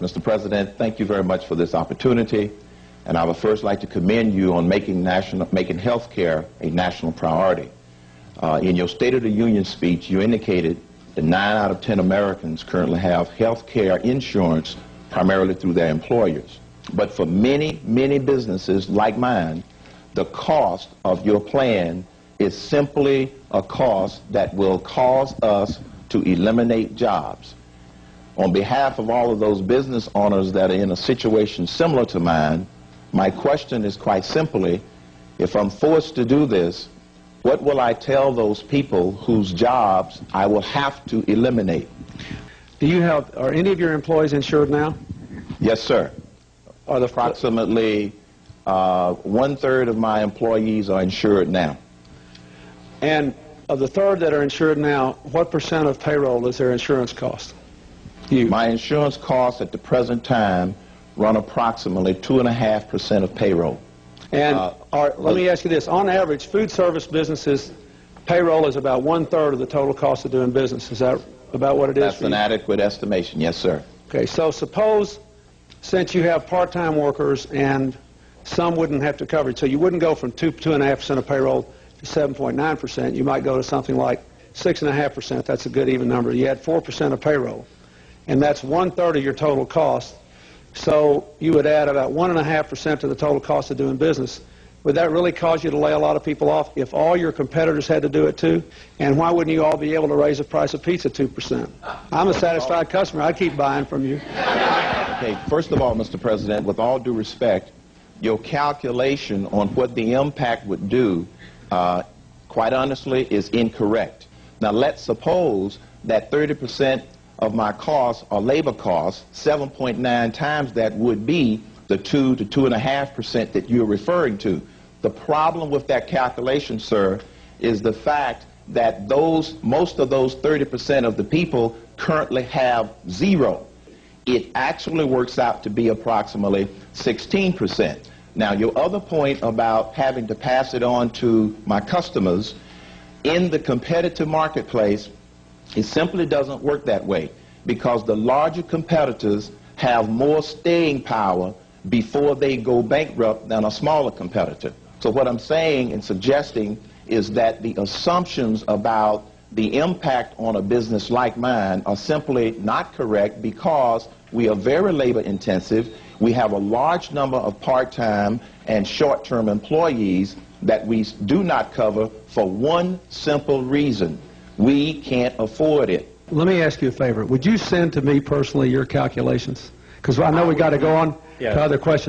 much, Mr. President. Thank you very much for this opportunity. And I would first like to commend you on making health care a national priority. In your State of the Union speech, you indicated that 9 out of 10 Americans currently have health care insurance primarily through their employers. But for many, many businesses like mine, the cost of your plan is simply a cost that will cause us to eliminate jobs. On behalf of all of those business owners that are in a situation similar to mine, my question is quite simply, if I'm forced to do this, what will I tell those people whose jobs I will have to eliminate? Are any of your employees insured now? Yes, sir. Approximately 1/3 of my employees are insured now. And of the third that are insured now, what % of payroll is their insurance cost? My insurance costs at the present time run approximately 2.5% of payroll. And let me ask you this. On average, food service businesses, payroll is about 1/3 of the total cost of doing business. Is that about what it is? That's an adequate estimation. Yes, sir. Okay, so suppose, since you have part-time workers and some wouldn't have to cover it, so you wouldn't go from 2.5% of payroll to 7.9%. You might go to something like 6.5%. That's a good even number. You had 4% of payroll, and that's 1/3 of your total cost. So you would add about 1.5% to the total cost of doing business. Would that really cause you to lay a lot of people off if all your competitors had to do it too? And why wouldn't you all be able to raise the price of pizza 2%? I'm a satisfied customer. I'd keep buying from you. Okay, first of all, Mr. President, with all due respect, your calculation on what the impact would do, quite honestly, is incorrect. Now, let's suppose that 30% of my costs are labor costs. 7.9 times that would be the 2 to 2.5% that you're referring to. The problem with that calculation, sir, is the fact that most of those 30% of the people currently have zero. It actually works out to be approximately 16%. Now, your other point about having to pass it on to my customers, in the competitive marketplace, it simply doesn't work that way, because the larger competitors have more staying power before they go bankrupt than a smaller competitor. So what I'm saying and suggesting is that the assumptions about the impact on a business like mine are simply not correct, because we are very labor intensive. We have a large number of part-time and short-term employees that we do not cover for one simple reason: we can't afford it. Let me ask you a favor. Would you send to me personally your calculations? Because I know we got to go on to other questions.